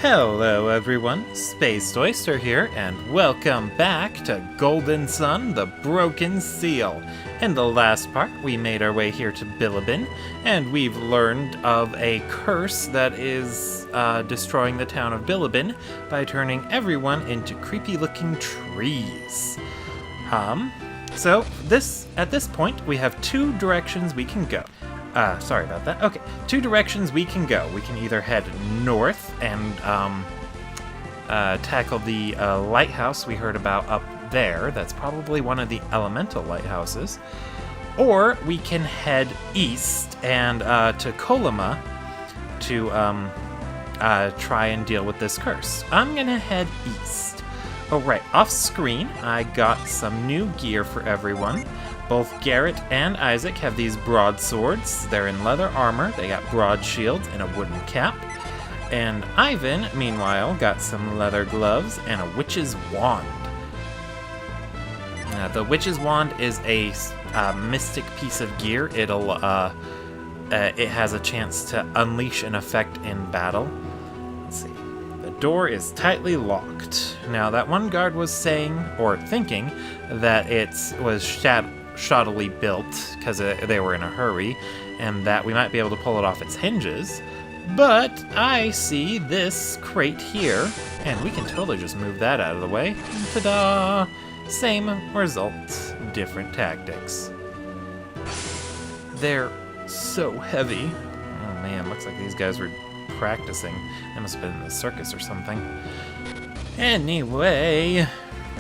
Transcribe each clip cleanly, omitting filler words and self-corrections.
Hello everyone, Spaced Oyster here, and welcome back to Golden Sun, the Broken Seal. In the last part, we made our way here to Bilibin, and we've learned of a curse that is destroying the town of Bilibin by turning everyone into creepy-looking trees. So at this point, we have two directions we can go. Sorry about that. Okay, two directions we can go. We can either head north and tackle the lighthouse we heard about up there. That's probably one of the elemental lighthouses. Or we can head east and to Kolima to try and deal with this curse. I'm gonna head east. Oh right, off screen I got some new gear for everyone. Both Garrett and Isaac have these broadswords. They're in leather armor, they got broad shields and a wooden cap. And Ivan, meanwhile, got some leather gloves and a witch's wand. The witch's wand is a mystic piece of gear. It has a chance to unleash an effect in battle. Let's see. The door is tightly locked. Now, that one guard was saying, or thinking, that it was shoddily built because they were in a hurry, and that we might be able to pull it off its hinges. But I see this crate here, and we can totally just move that out of the way. Ta-da! Same result, different tactics. They're so heavy. Oh man, looks like these guys were practicing. They must have been in the circus or something. Anyway,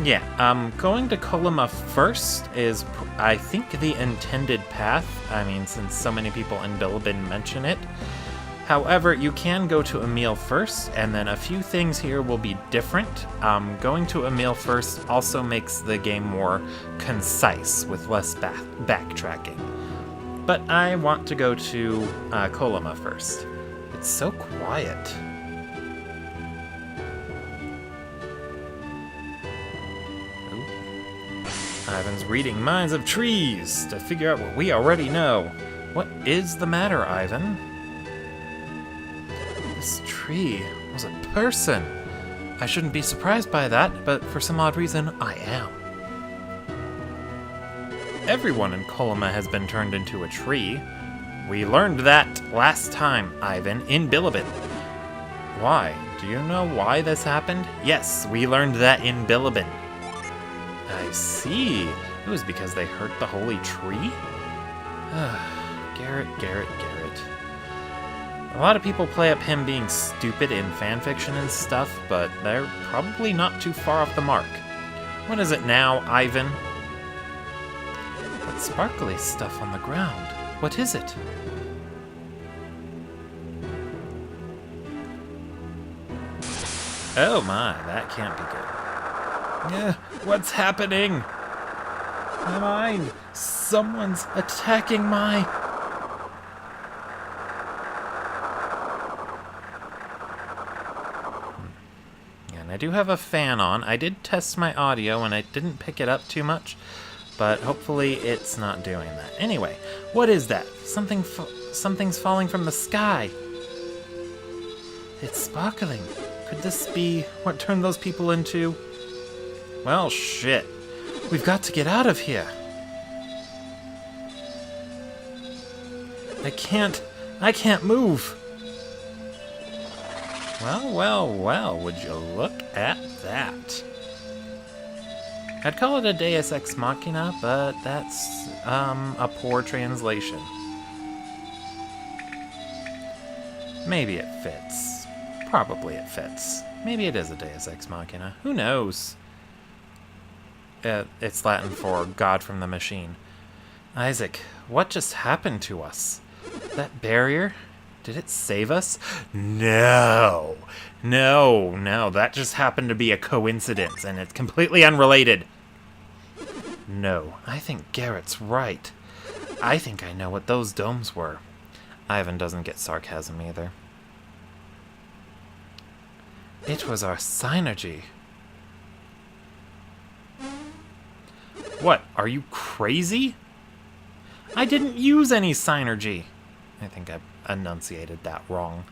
yeah, going to Kolima first is, I think, the intended path. I mean, since so many people in Bilibin mention it. However, you can go to Emil first, and then a few things here will be different. Going to Emil first also makes the game more concise, with less backtracking. But I want to go to Kolima first. It's so quiet. Ivan's reading minds of trees to figure out what we already know. What is the matter, Ivan? This tree was a person. I shouldn't be surprised by that, but for some odd reason, I am. Everyone in Kolima has been turned into a tree. We learned that last time, Ivan, in Bilibin. Why? Do you know why this happened? Yes, we learned that in Bilibin. I see. It was because they hurt the holy tree? Garrett. A lot of people play up him being stupid in fanfiction and stuff, but they're probably not too far off the mark. What is it now, Ivan? That sparkly stuff on the ground. What is it? Oh my, that can't be good. What's happening? My mind. Someone's attacking my... And I do have a fan on. I did test my audio and I didn't pick it up too much, but hopefully it's not doing that. Anyway, what is that? Something's falling from the sky. It's sparkling. Could this be what turned those people into... Well, shit. We've got to get out of here. I can't move. Well, would you look at that? I'd call it a Deus Ex Machina, but that's a poor translation. Maybe it fits. Probably it fits. Maybe it is a Deus Ex Machina. Who knows? It's Latin for God from the machine. Isaac, what just happened to us? That barrier? Did it save us? No, that just happened to be a coincidence, and it's completely unrelated. No, I think Garrett's right. I think I know what those domes were. Ivan doesn't get sarcasm either. It was our synergy. What, are you crazy? I didn't use any synergy. I think I enunciated that wrong.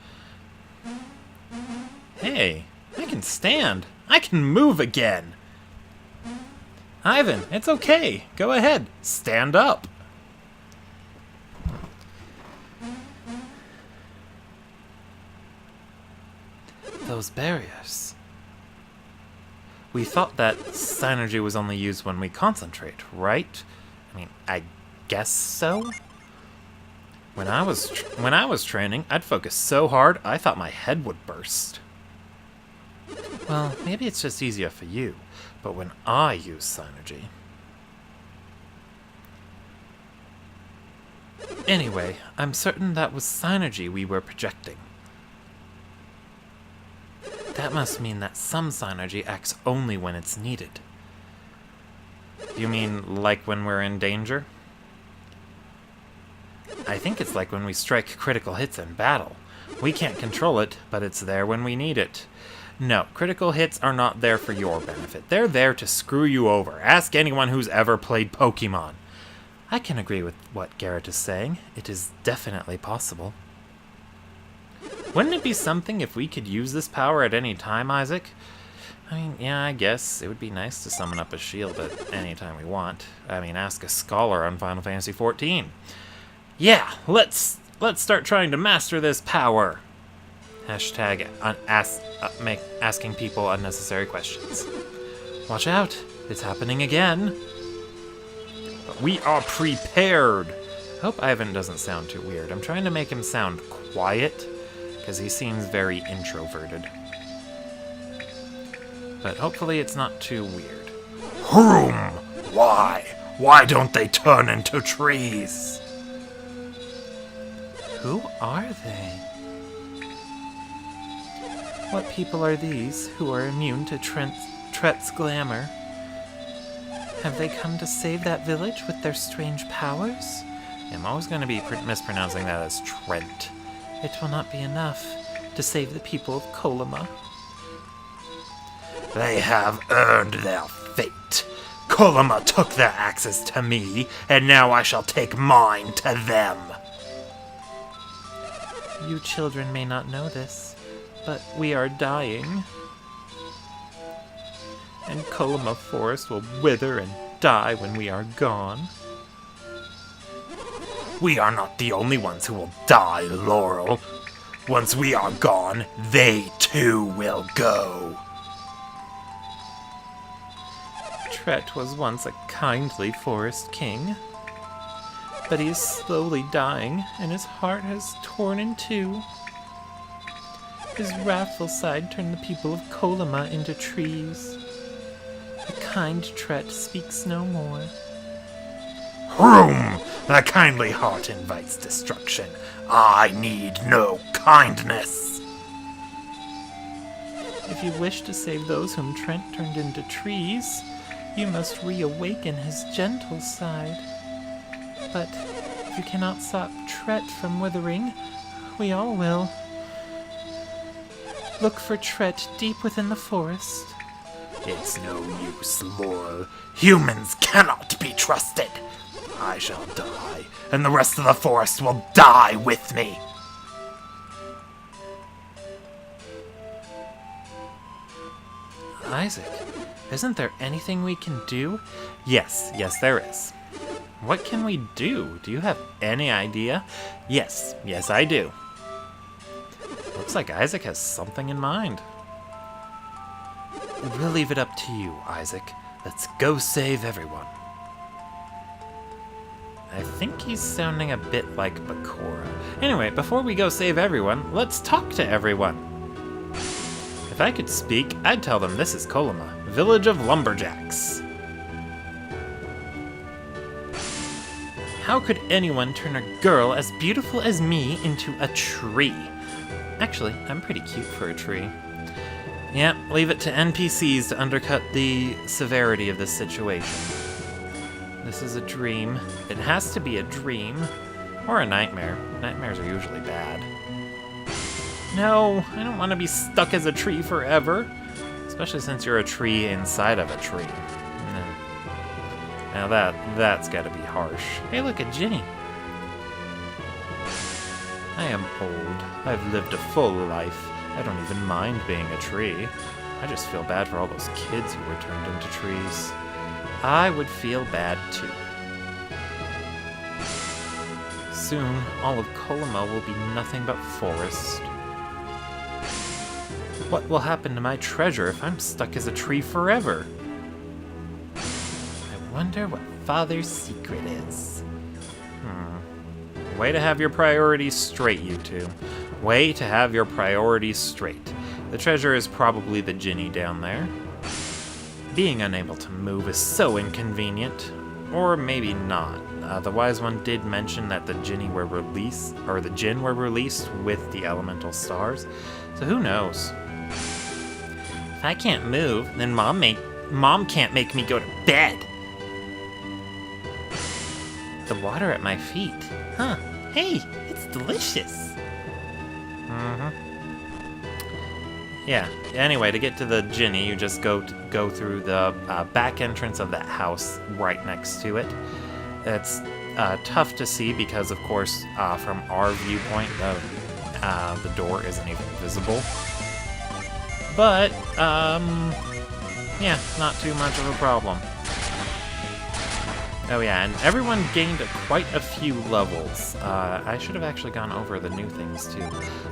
Hey, Hey, I can stand. I can move again. Ivan, it's okay. Go ahead. Stand up. Those barriers. We thought that synergy was only used when we concentrate, right? I mean, I guess so. When I was training, I'd focus so hard I thought my head would burst. Well, maybe it's just easier for you, but when I use synergy... Anyway, I'm certain that was synergy we were projecting. That must mean that some synergy acts only when it's needed. You mean like when we're in danger? I think it's like when we strike critical hits in battle. We can't control it, but it's there when we need it. No, critical hits are not there for your benefit. They're there to screw you over. Ask anyone who's ever played Pokemon. I can agree with what Garrett is saying. It is definitely possible. Wouldn't it be something if we could use this power at any time, Isaac? I mean, yeah, I guess it would be nice to summon up a shield at any time we want. I mean, ask a scholar on Final Fantasy XIV. Yeah, let's start trying to master this power. Hashtag asking people unnecessary questions. Watch out, it's happening again. But we are prepared. I hope Ivan doesn't sound too weird. I'm trying to make him sound quiet, because he seems very introverted. But hopefully it's not too weird. Whom? Why? Why don't they turn into trees? Who are they? What people are these who are immune to Tret's glamour? Have they come to save that village with their strange powers? I'm always going to be mispronouncing that as Trent. It will not be enough to save the people of Kolima. They have earned their fate. Kolima took their axes to me, and now I shall take mine to them. You children may not know this, but we are dying. And Kolima Forest will wither and die when we are gone. We are not the only ones who will die, Laurel. Once we are gone, they too will go. Tret was once a kindly forest king, but he is slowly dying, and his heart has torn in two. His wrathful side turned the people of Kolima into trees. The kind Tret speaks no more. Whom? The kindly heart invites destruction. I need no kindness. If you wish to save those whom Trent turned into trees, you must reawaken his gentle side. But if you cannot stop Tret from withering, we all will. Look for Tret deep within the forest. It's no use, Laurel. Humans cannot be trusted. I shall die, and the rest of the forest will die with me. Isaac, isn't there anything we can do? Yes, there is. What can we do? Do you have any idea? Yes, I do. Looks like Isaac has something in mind. We'll leave it up to you, Isaac. Let's go save everyone. I think he's sounding a bit like Bakura. Anyway, before we go save everyone, let's talk to everyone. If I could speak, I'd tell them this is Kolima, village of lumberjacks. How could anyone turn a girl as beautiful as me into a tree? Actually, I'm pretty cute for a tree. Yeah, leave it to NPCs to undercut the severity of this situation. This is a dream. It has to be a dream. Or a nightmare. Nightmares are usually bad. No, I don't want to be stuck as a tree forever. Especially since you're a tree inside of a tree. No. Now that's gotta be harsh. Hey, look at Ginny. I am old. I've lived a full life. I don't even mind being a tree. I just feel bad for all those kids who were turned into trees. I would feel bad too. Soon, all of Kolima will be nothing but forest. What will happen to my treasure if I'm stuck as a tree forever? I wonder what Father's secret is. Way to have your priorities straight, you two. Way to have your priorities straight. The treasure is probably the Ginny down there. Being unable to move is so inconvenient. Or maybe not. The Wise One did mention that the Jinn were released with the elemental stars. So who knows? If I can't move, then Mom can't make me go to bed. The water at my feet. Huh. Hey, it's delicious. Yeah, anyway, to get to the Ginny, you just go through the back entrance of that house right next to it. It's tough to see because, of course, from our viewpoint, the door isn't even visible. But, yeah, not too much of a problem. Oh yeah, and everyone gained quite a few levels. I should have actually gone over the new things too.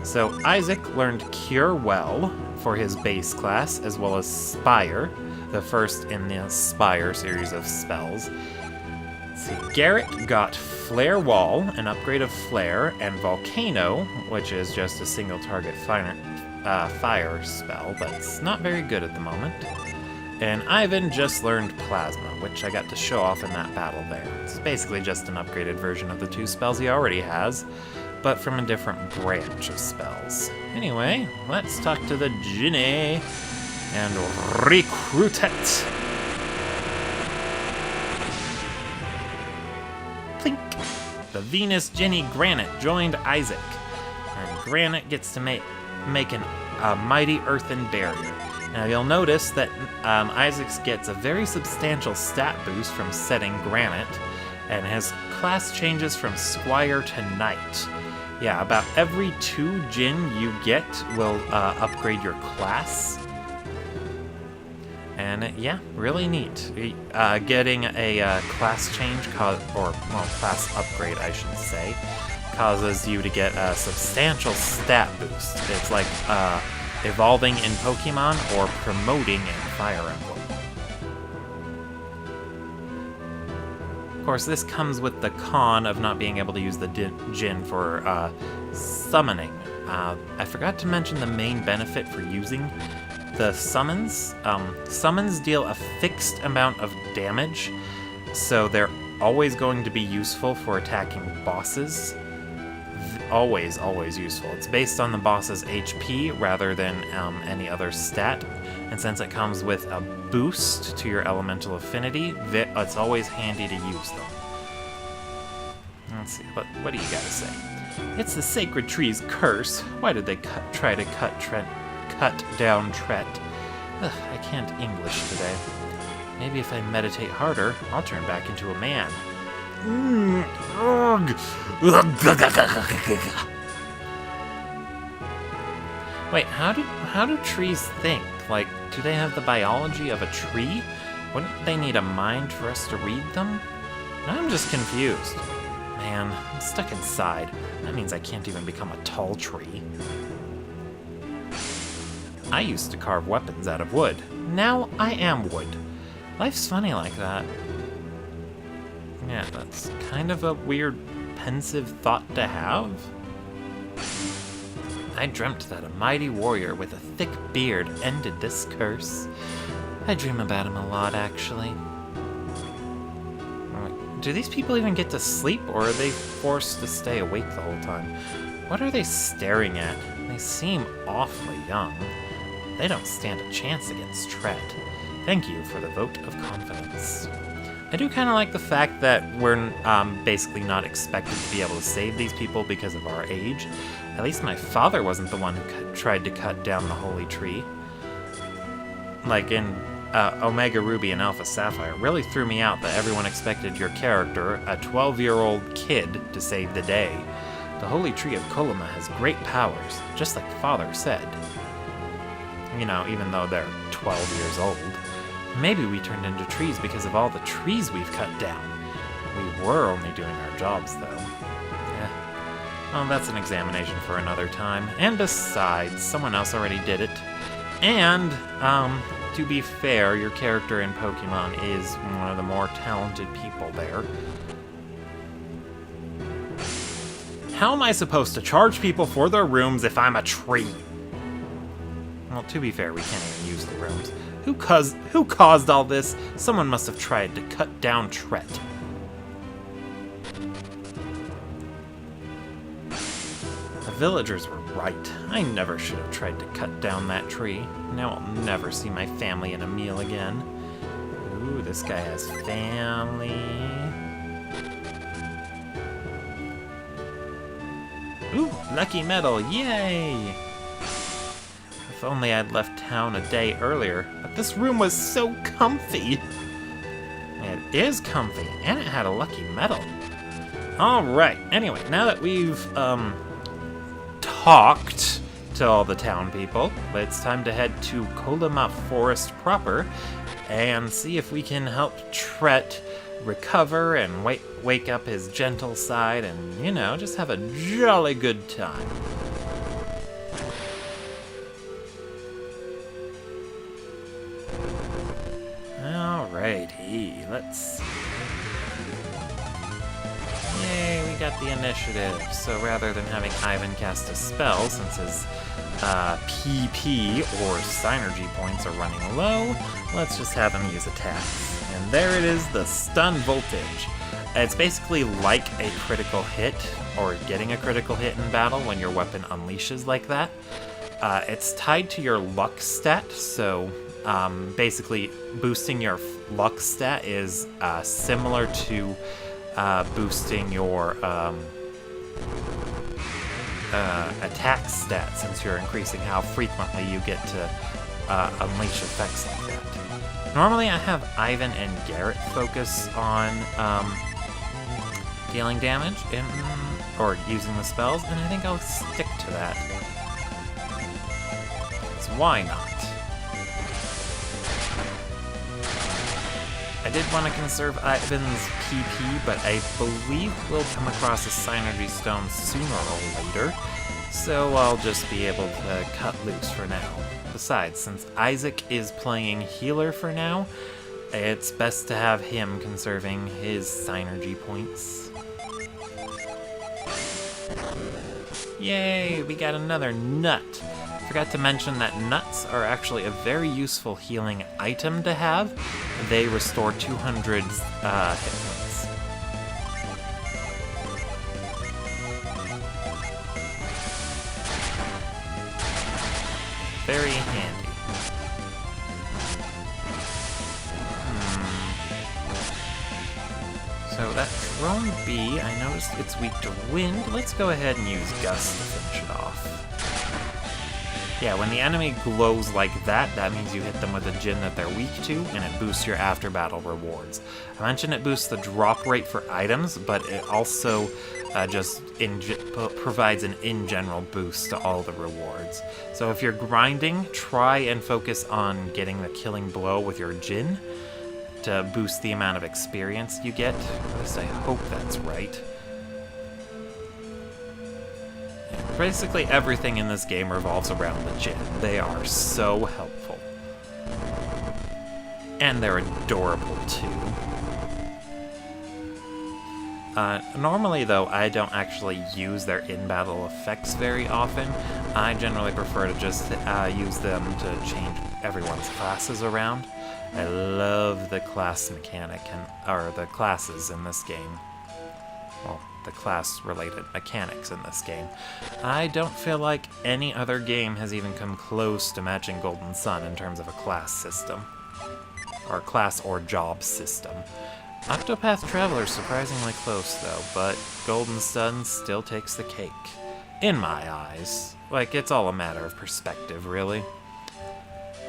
So Isaac learned Cure Well for his base class, as well as Spire, the first in the Spire series of spells. Let's see, Garrett got Flare Wall, an upgrade of Flare, and Volcano, which is just a single target fire spell that's not very good at the moment. And Ivan just learned Plasma, which I got to show off in that battle there. It's basically just an upgraded version of the two spells he already has, but from a different branch of spells. Anyway, let's talk to the Ginny and recruit it. Plink! The Venus Ginny Granite joined Isaac, and Granite gets to make a mighty earthen barrier. Now you'll notice that Isaac gets a very substantial stat boost from setting Granite, and his class changes from Squire to Knight. Yeah, about every 2 Jinn you get will upgrade your class. And yeah, really neat. Getting a class change, class upgrade I should say, causes you to get a substantial stat boost. It's like evolving in Pokemon or promoting in Fire Emblem. Of course, this comes with the con of not being able to use the Jinn for summoning. I forgot to mention the main benefit for using the summons. Summons deal a fixed amount of damage, so they're always going to be useful for attacking bosses. Always useful. It's based on the boss's HP rather than any other stat, and since it comes with a boost to your elemental affinity, it's always handy to use them. Let's see, what do you gotta say? It's the sacred tree's curse. Why did they try to cut down Tret? Ugh, I can't English today. Maybe if I meditate harder, I'll turn back into a man. Wait, how do trees think? Like, do they have the biology of a tree? Wouldn't they need a mind for us to read them? I'm just confused. Man, I'm stuck inside. That means I can't even become a tall tree. I used to carve weapons out of wood. Now I am wood. Life's funny like that. Yeah, that's kind of a weird, pensive thought to have. I dreamt that a mighty warrior with a thick beard ended this curse. I dream about him a lot, actually. Do these people even get to sleep, or are they forced to stay awake the whole time? What are they staring at? They seem awfully young. They don't stand a chance against Tret. Thank you for the vote of confidence. I do kind of like the fact that we're basically not expected to be able to save these people because of our age. At least my father wasn't the one who tried to cut down the holy tree. Like in Omega Ruby and Alpha Sapphire, really threw me out that everyone expected your character, a 12-year-old kid, to save the day. The Holy Tree of Kolima has great powers, just like Father said. You know, even though they're 12 years old. Maybe we turned into trees because of all the trees we've cut down. We were only doing our jobs, though. Well, that's an examination for another time. And besides, someone else already did it. And, to be fair, your character in Pokemon is one of the more talented people there. How am I supposed to charge people for their rooms if I'm a tree? Well, to be fair, we can't even use the rooms. Who caused all this? Someone must have tried to cut down Tret. The villagers were right. I never should have tried to cut down that tree. Now I'll never see my family in a meal again. Ooh, this guy has family. Ooh, lucky medal, yay! If only I'd left town a day earlier, but this room was so comfy. It is comfy, and it had a lucky medal. Alright, anyway, now that we've, talked to all the town people, it's time to head to Kolima Forest proper and see if we can help Tret recover and wake up his gentle side and, you know, just have a jolly good time. Alrighty, let's see. Yay, we got the initiative. So rather than having Ivan cast a spell, since his PP or Synergy points are running low, let's just have him use attacks. And there it is, the Stun Voltage. It's basically like a critical hit, or getting a critical hit in battle when your weapon unleashes like that. It's tied to your luck stat, so basically boosting your luck stat is similar to boosting your attack stat, since you're increasing how frequently you get to unleash effects like that. Normally I have Ivan and Garrett focus on dealing damage or using the spells, and I think I'll stick to that. So why not? I did want to conserve Ivan's PP, but I believe we'll come across a Synergy Stone sooner or later, so I'll just be able to cut loose for now. Besides, since Isaac is playing healer for now, it's best to have him conserving his Synergy points. Yay, we got another nut! Forgot to mention that nuts are actually a very useful healing item to have. They restore 200 hit points. Very handy. So that drone bee, I noticed it's weak to wind. Let's go ahead and use Gust to finish it off. Yeah, when the enemy glows like that, that means you hit them with a Djinn that they're weak to, and it boosts your after-battle rewards. I mentioned it boosts the drop rate for items, but it also just provides an in-general boost to all the rewards. So if you're grinding, try and focus on getting the killing blow with your Djinn to boost the amount of experience you get. At least I hope that's right. Basically everything in this game revolves around the Djinn. They are so helpful. And they're adorable too. Normally though, I don't actually use their in-battle effects very often. I generally prefer to just use them to change everyone's classes around. I love the class mechanic, or the classes in this game. Well, the class-related mechanics in this game. I don't feel like any other game has even come close to matching Golden Sun in terms of a class system. Or class or job system. Octopath Traveler's surprisingly close though, but Golden Sun still takes the cake. In my eyes. Like, it's all a matter of perspective, really.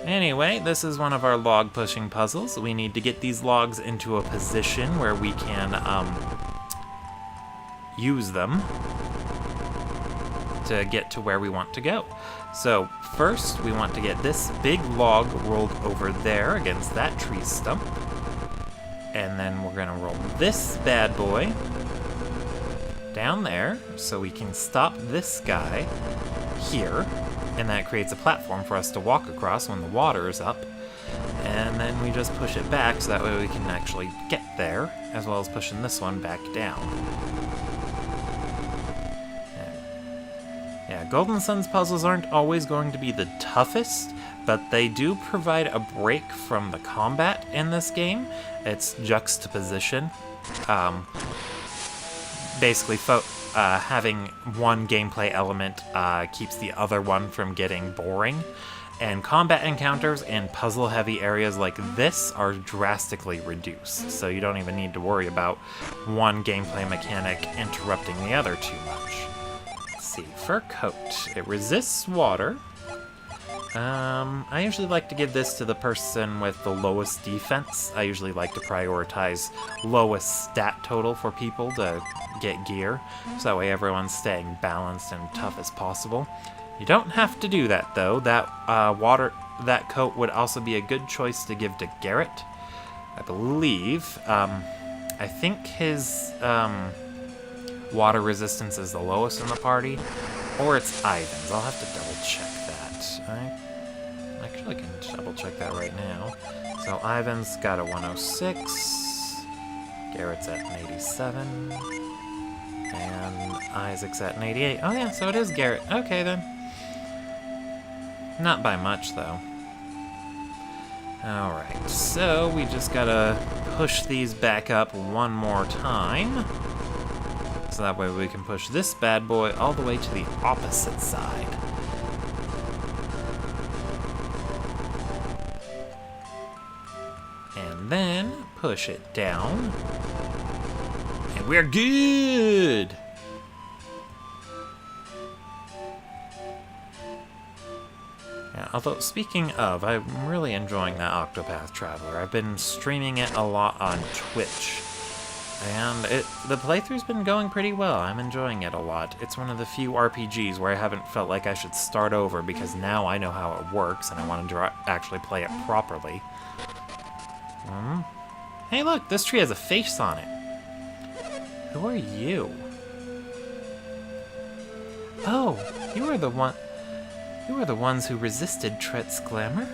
Anyway, this is one of our log pushing puzzles. We need to get these logs into a position where we can, use them. to get to where we want to go. So first, we want to get this big log rolled over there against that tree stump. And then we're gonna roll this bad boy down there so we can stop this guy here. And that creates a platform for us to walk across when the water is up. And then we just push it back so that way we can actually get there, as well as pushing this one back down. Yeah, Golden Sun's puzzles aren't always going to be the toughest, but they do provide a break from the combat in this game. It's juxtaposition. Basically, having one gameplay element keeps the other one from getting boring. And combat encounters in puzzle-heavy areas like this are drastically reduced, so you don't even need to worry about one gameplay mechanic interrupting the other too much. Let's see, fur coat. It resists water. I usually like to give this to the person with the lowest defense. I usually like to prioritize lowest stat total for people to get gear, so that way everyone's staying balanced and tough as possible. You don't have to do that, though. That coat would also be a good choice to give to Garrett, I believe. I think his water resistance is the lowest in the party, or it's Ivan's. I'll have to double check that. Actually, I can double check that right now. So Ivan's got a 106, Garrett's at an 87, and Isaac's at an 88. Oh yeah, so it is Garrett. Okay then. Not by much, though. Alright, so we just gotta push these back up one more time. So that way we can push this bad boy all the way to the opposite side. And then push it down. And we're good! Although, speaking of, I'm really enjoying that Octopath Traveler. I've been streaming it a lot on Twitch, and the playthrough's been going pretty well. I'm enjoying it a lot. It's one of the few RPGs where I haven't felt like I should start over, because now I know how it works, and I want to actually play it properly. Hey look, this tree has a face on it. Who are you? Oh, you are the one... You are the ones who resisted Tret's glamour.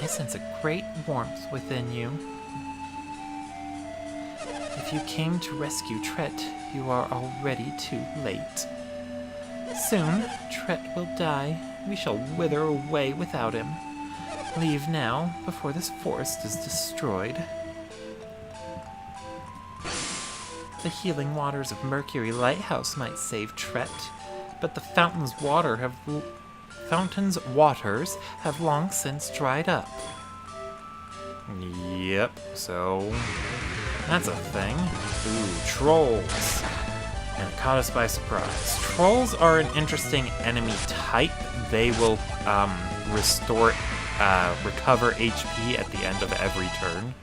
I sense a great warmth within you. If you came to rescue Tret, you are already too late. Soon, Tret will die. We shall wither away without him. Leave now, before this forest is destroyed. The healing waters of Mercury Lighthouse might save Tret, but the fountain's waters have long since dried up. Yep, so that's a thing. Ooh, trolls. And it caught us by surprise. Trolls are an interesting enemy type. They will recover HP at the end of every turn.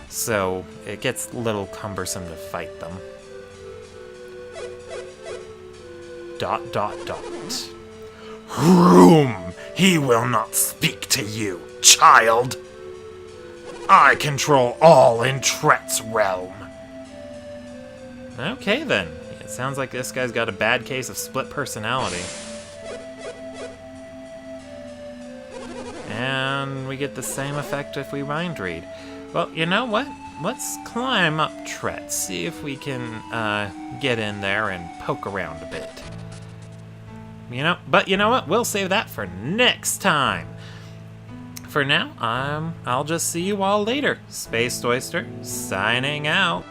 So it gets a little cumbersome to fight them. ... Whom? He will not speak to you, child. I control all in Tret's realm. Okay then. It sounds like this guy's got a bad case of split personality. And we get the same effect if we mind read. Well, you know what? Let's climb up Tret, see if we can get in there and poke around a bit. But you know what? We'll save that for next time. For now, I'll just see you all later. Spaced Oyster, signing out.